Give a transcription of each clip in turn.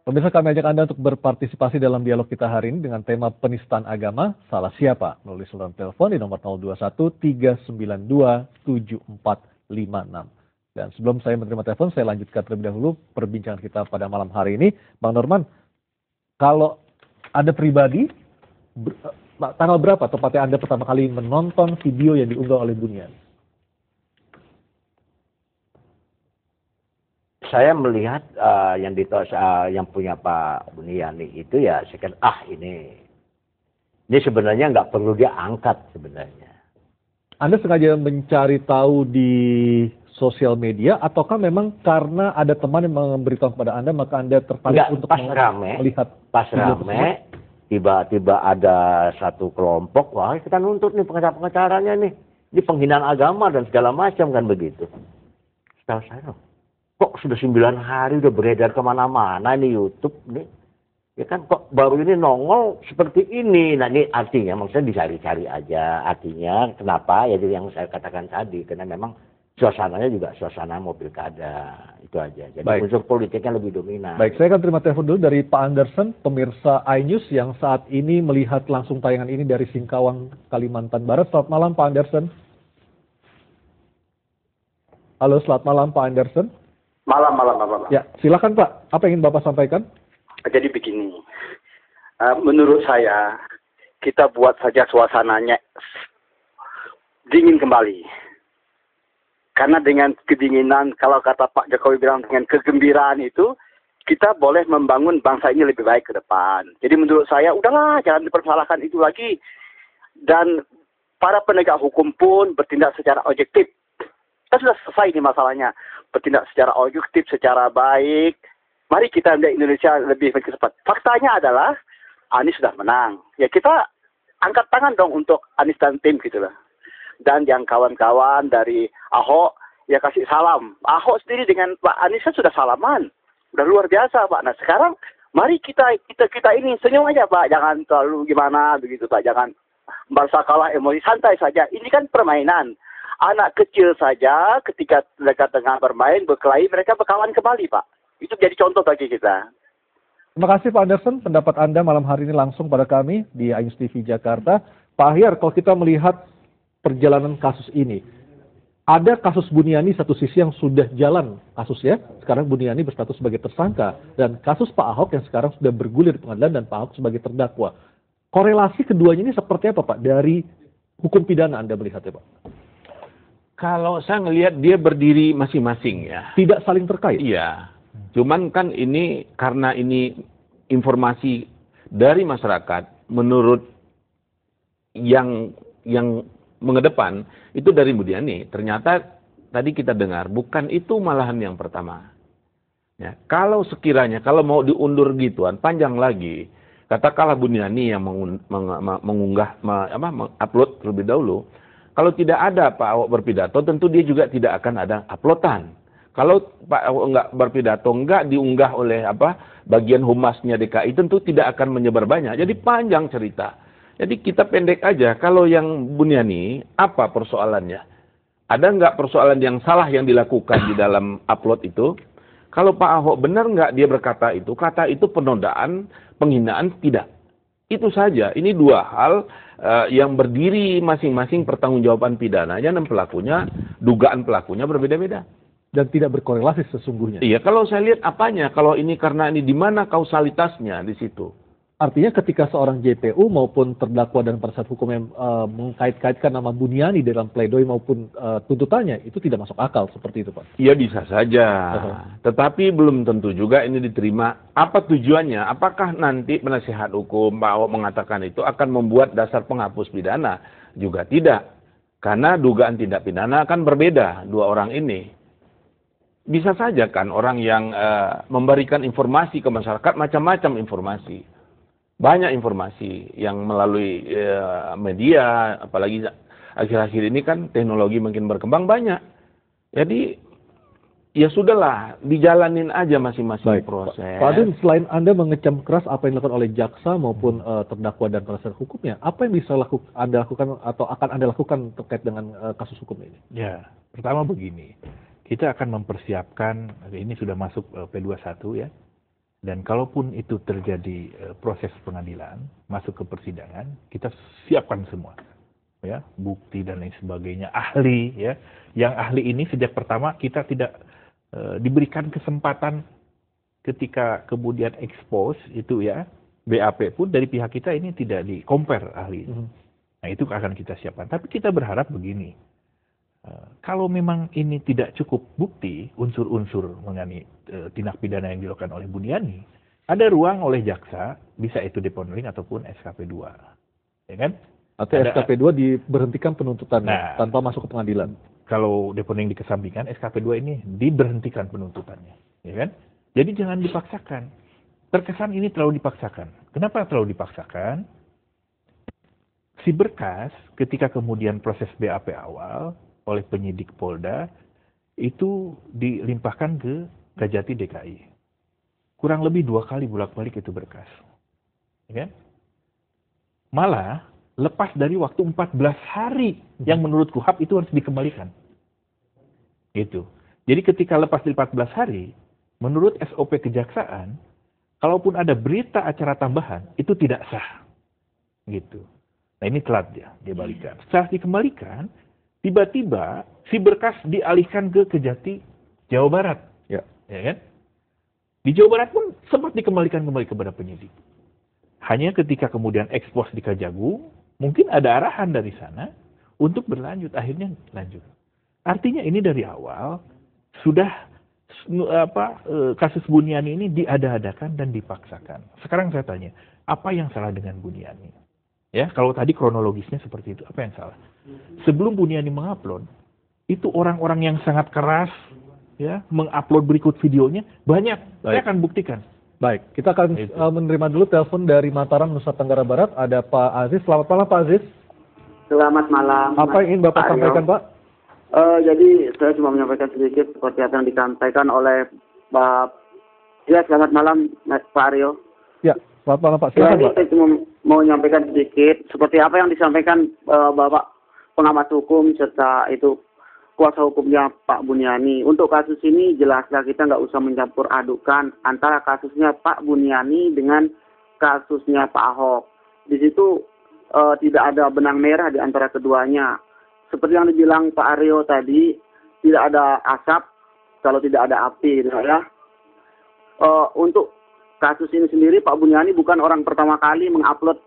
Pemirsa, kami ajak Anda untuk berpartisipasi dalam dialog kita hari ini dengan tema penistaan agama, salah siapa? Melalui saluran telepon di nomor 021 392 7456. Dan sebelum saya menerima telepon, saya lanjutkan terlebih dahulu perbincangan kita pada malam hari ini. Bang Norman, kalau Anda pribadi, tanggal berapa tepatnya Anda pertama kali menonton video yang diunggah oleh Buniani? Saya melihat yang punya Pak Buniani itu ya, saya kira ini sebenarnya nggak perlu dia angkat sebenarnya. Anda sengaja mencari tahu di sosial media, ataukah memang karena ada teman yang memberitahu kepada Anda, maka Anda tertarik untuk melihat? Pas rame, tiba-tiba ada satu kelompok, wah kita nuntut nih pengacaranya nih, ini penghinaan agama dan segala macam kan begitu. Setahu saya, kok sudah 9 hari udah beredar kemana-mana nih YouTube nih. Ya kan kok baru ini nongol seperti ini. Nah ini artinya maksudnya dicari-cari aja. Artinya kenapa? Ya jadi yang saya katakan tadi. Karena memang suasananya juga suasana mau pilkada. Itu aja. Jadi unsur politiknya lebih dominan. Baik, saya akan terima telepon dulu dari Pak Anderson, pemirsa iNews yang saat ini melihat langsung tayangan ini dari Singkawang, Kalimantan Barat. Selamat malam Pak Anderson. Halo, selamat malam Pak Anderson. Malam. Ya, silakan Pak. Apa yang ingin Bapak sampaikan? Jadi begini, menurut saya kita buat saja suasananya dingin kembali. Karena dengan kedinginan, kalau kata Pak Jokowi bilang dengan kegembiraan itu, kita boleh membangun bangsa ini lebih baik ke depan. Jadi menurut saya, udahlah jangan dipersalahkan itu lagi. Dan para penegak hukum pun bertindak secara objektif. Kita sudah selesai ini masalahnya. Bertindak secara objektif, secara baik. Mari kita lihat Indonesia lebih cepat. Faktanya adalah Anies sudah menang. Ya kita angkat tangan dong untuk Anies dan tim gitu loh. Dan yang kawan-kawan dari Ahok ya kasih salam. Ahok sendiri dengan Pak Anies kan sudah salaman. Udah luar biasa Pak. Nah sekarang mari kita ini senyum aja Pak. Jangan terlalu gimana begitu Pak. Jangan merasa kalah emosi, santai saja. Ini kan permainan. Anak kecil saja ketika mereka tengah bermain, berkelahi, mereka berkawan kembali, Pak. Itu jadi contoh bagi kita. Terima kasih Pak Anderson, pendapat Anda malam hari ini langsung pada kami di iNews TV Jakarta. Pak Ahyar, kalau kita melihat perjalanan kasus ini, ada kasus Buniani satu sisi yang sudah jalan kasusnya, sekarang Buniani berstatus sebagai tersangka, dan kasus Pak Ahok yang sekarang sudah bergulir di pengadilan dan Pak Ahok sebagai terdakwa. Korelasi keduanya ini seperti apa Pak dari hukum pidana Anda melihatnya Pak? Kalau saya ngelihat dia berdiri masing-masing ya. Tidak saling terkait? Iya. Cuman kan ini karena ini informasi dari masyarakat menurut yang mengedepan itu dari Buniani. Ternyata tadi kita dengar bukan itu malahan yang pertama. Ya, kalau sekiranya kalau mau diundur gituan panjang lagi, katakanlah Buniani yang mengupload terlebih dahulu. Kalau tidak ada Pak Ahok berpidato, tentu dia juga tidak akan ada uploadan. Kalau Pak Ahok nggak berpidato, nggak diunggah oleh bagian humasnya DKI, tentu tidak akan menyebar banyak. Jadi panjang cerita. Jadi kita pendek aja. Kalau yang Buniani, apa persoalannya? Ada nggak persoalan yang salah yang dilakukan di dalam upload itu? Kalau Pak Ahok benar nggak dia berkata itu? Kata itu penodaan, penghinaan, tidak. Itu saja. Ini dua hal yang berdiri masing-masing pertanggungjawaban pidananya dan pelakunya, dugaan pelakunya berbeda-beda. Dan tidak berkorelasi sesungguhnya. Iya, kalau saya lihat apanya, kalau ini karena ini di mana kausalitasnya di situ. Artinya ketika seorang JPU maupun terdakwa dan penasihat hukum yang mengkait-kaitkan nama Buniani dalam pledoi maupun tuntutannya, itu tidak masuk akal seperti itu Pak? Iya bisa saja, tetapi belum tentu juga ini diterima. Apa tujuannya? Apakah nanti penasihat hukum Pak Ahok mengatakan itu akan membuat dasar penghapus pidana? Juga tidak, karena dugaan tindak pidana akan berbeda dua orang ini. Bisa saja kan orang yang memberikan informasi ke masyarakat macam-macam informasi. Banyak informasi yang melalui media, apalagi akhir-akhir ini kan teknologi makin berkembang banyak. Jadi ya sudahlah, dijalanin aja masing-masing proses. Pak Adun, selain Anda mengecam keras apa yang dilakukan oleh jaksa maupun terdakwa dan penasihat hukumnya, apa yang bisa Anda lakukan atau akan Anda lakukan terkait dengan kasus hukum ini? Ya, pertama begini, kita akan mempersiapkan, ini sudah masuk P21 ya, Dan kalaupun itu terjadi proses pengadilan, masuk ke persidangan, kita siapkan semua, ya, bukti dan lain sebagainya, ahli, ya. Yang ahli ini sejak pertama kita tidak diberikan kesempatan ketika kemudian expose itu, ya, BAP pun dari pihak kita ini tidak di-compare ahli. Nah, itu akan kita siapkan. Tapi kita berharap begini, kalau memang ini tidak cukup bukti, unsur-unsur mengenai tindak pidana yang dilakukan oleh Buniani, ada ruang oleh jaksa, bisa itu deponering ataupun SKP 2. Ya kan? Atau SKP 2 diberhentikan penuntutannya tanpa masuk ke pengadilan. Kalau deponering dikesampingkan, SKP 2 ini diberhentikan penuntutannya. Ya kan? Jadi jangan dipaksakan. Terkesan ini terlalu dipaksakan. Kenapa terlalu dipaksakan? Si berkas ketika kemudian proses BAP awal oleh penyidik Polda itu dilimpahkan ke Kejati DKI. Kurang lebih 2 kali bolak-balik itu berkas. Ya kan? Malah lepas dari waktu 14 hari yang menurut KUHAP itu harus dikembalikan. Itu. Jadi ketika lepas dari 14 hari, menurut SOP kejaksaan, kalaupun ada berita acara tambahan, itu tidak sah. Gitu. Nah, ini telat dia balikan. Setelah dikembalikan, tiba-tiba si berkas dialihkan ke Kejati Jawa Barat. Ya kan? Di Jawa Barat pun sempat dikembalikan kembali kepada penyidik. Hanya ketika kemudian ekspos di Kejagung, mungkin ada arahan dari sana untuk berlanjut. Akhirnya lanjut. Artinya ini dari awal sudah kasus Buniani ini diada-adakan dan dipaksakan. Sekarang saya tanya, apa yang salah dengan Buniani? Ya, kalau tadi kronologisnya seperti itu, apa yang salah? Sebelum Buniani mengupload, itu orang-orang yang sangat keras, ya, mengupload berikut videonya banyak. Saya akan buktikan. Baik, kita akan menerima dulu telepon dari Mataram, Nusa Tenggara Barat. Ada Pak Aziz. Selamat malam, Pak Aziz. Selamat malam. Apa yang ingin Bapak sampaikan, Pak? Jadi saya cuma menyampaikan sedikit seperti apa yang disampaikan oleh Pak. Ya, selamat malam, Pak Aryo. Ya, selamat malam, Pak. Silakan, Pak. Saya cuma mau menyampaikan sedikit seperti apa yang disampaikan Bapak pengamat hukum serta itu kuasa hukumnya Pak Buniani. Untuk kasus ini jelaslah kita nggak usah mencampur adukan antara kasusnya Pak Buniani dengan kasusnya Pak Ahok. Di situ tidak ada benang merah di antara keduanya. Seperti yang dibilang Pak Aryo tadi, tidak ada asap kalau tidak ada api, ya. Untuk kasus ini sendiri, Pak Buniani bukan orang pertama kali mengupload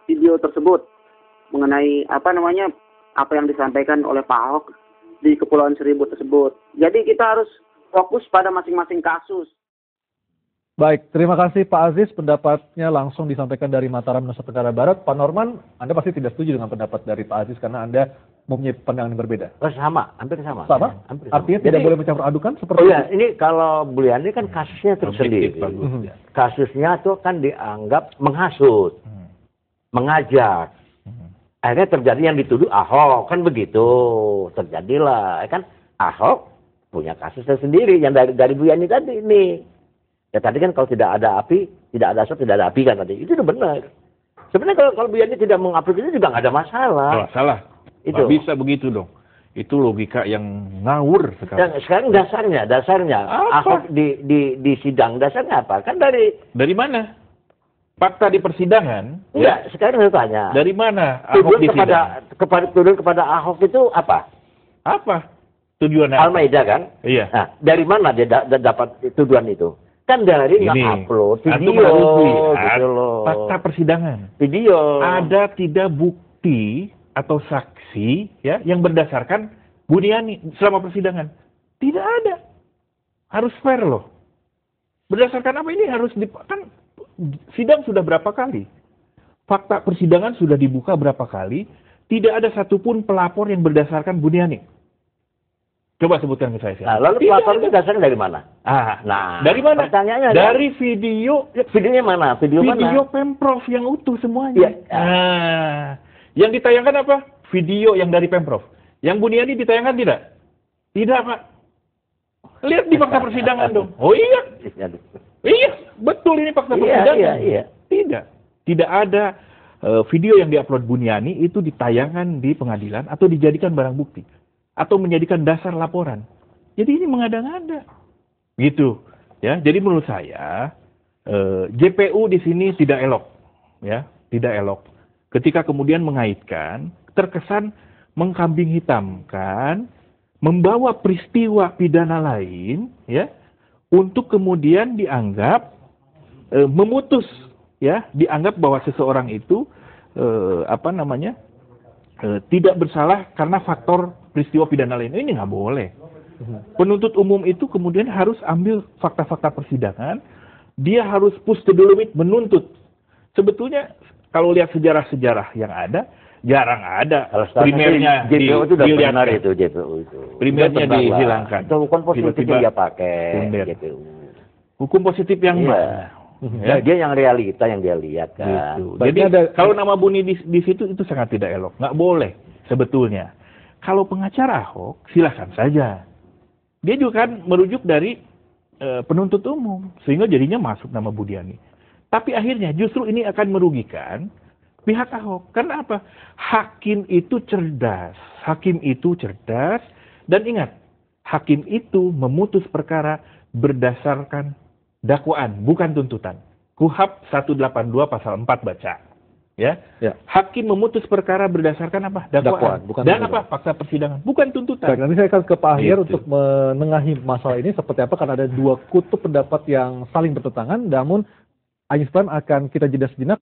video tersebut mengenai apa yang disampaikan oleh Pak Ahok di Kepulauan Seribu tersebut. Jadi kita harus fokus pada masing-masing kasus. Baik, terima kasih Pak Aziz. Pendapatnya langsung disampaikan dari Mataram, Nusa Tenggara Barat. Pak Norman, Anda pasti tidak setuju dengan pendapat dari Pak Aziz karena Anda mempunyai pandangan yang berbeda. Sama, hampir sama. Sama? Hampir sama. Artinya tidak boleh mencampur adukan seperti itu? Ini kalau Buniani kan kasusnya tersendiri. Kasusnya tuh kan dianggap menghasut, mengajak. Akhirnya terjadi yang dituduh Ahok, kan begitu. Terjadilah, kan Ahok punya kasus tersendiri yang dari Buniani tadi ini. Ya tadi kan kalau tidak ada api, tidak ada asap, tidak ada api kan tadi. Itu udah benar. Sebenarnya kalau Buniani tidak mengupload itu juga nggak ada masalah. Salah. Itu nggak bisa begitu dong. Itu logika yang ngawur sekarang. Dan sekarang dasarnya Ahok di sidang dasarnya apa? Kan dari mana? Fakta di persidangan? Ya, sekarang saya tanya. Dari mana Ahok di sidang? Tuduhan kepada Ahok itu apa? Apa? Tujuan Al-Maidah kan? Iya. Nah, dari mana dia dapat tuduhan itu? Kan dari nge-upload video gitu loh. Fakta persidangan. Video. Ada tidak bukti atau saksi ya yang berdasarkan Buniani selama persidangan? Tidak ada. Harus fair loh. Berdasarkan apa ini harus kan sidang sudah berapa kali? Fakta persidangan sudah dibuka berapa kali? Tidak ada satupun pelapor yang berdasarkan Buniani. Coba sebutkan ke saya. Nah, lalu pelapor itu dasarnya dari mana? Dari mana? Pertanyaannya dari video. Videonya mana? Video Pemprov yang utuh semuanya. Ya. Yang ditayangkan apa? Video yang dari Pemprov. Yang Buniani ditayangkan tidak? Tidak, Pak. Lihat di fakta persidangan dong. Oh iya. Iya, betul ini fakta persidangan. Iya. Tidak ada video yang diupload Buniani itu ditayangkan di pengadilan atau dijadikan barang bukti. Atau menjadikan dasar laporan. Jadi ini mengada-ngada. Gitu. Ya, jadi menurut saya JPU di sini tidak elok, ya, tidak elok. Ketika kemudian mengaitkan, terkesan mengkambing hitamkan, membawa peristiwa pidana lain, ya, untuk kemudian dianggap memutus, ya, dianggap bahwa seseorang itu tidak bersalah karena faktor peristiwa pidana lain. Ini nggak boleh. Penuntut umum itu kemudian harus ambil fakta-fakta persidangan, dia harus push to the limit menuntut. Sebetulnya kalau lihat sejarah-sejarah yang ada, jarang ada primernya JPU itu udah benar dilihatkan. itu JPU itu. Primernya dihilangkan. Itu hukum positif Tiba-tiba dia pakai sumber. JPU. Hukum positif yang mana? Ya, dia yang realita yang dia lihat kan. Gitu. Jadi kalau nama Buni di situ itu sangat tidak elok, nggak boleh sebetulnya. Kalau pengacara Ahok silakan saja. Dia juga kan merujuk dari penuntut umum sehingga jadinya masuk nama Budiani. Tapi akhirnya justru ini akan merugikan pihak Ahok. Karena apa? Hakim itu cerdas. Hakim itu cerdas dan ingat, hakim itu memutus perkara berdasarkan dakwaan, bukan tuntutan. KUHP 182 pasal 4 baca. Ya. Hakim memutus perkara berdasarkan apa? Dakwaan. Bukan dan tuntutan. apa? Fakta persidangan, bukan tuntutan. Baik, nanti saya akan ke Pak Ahyar Gitu. untuk menengahi masalah ini seperti apa, karena ada dua kutub pendapat yang saling bertentangan. Namun, Ayus Prime akan kita jeda sejenak.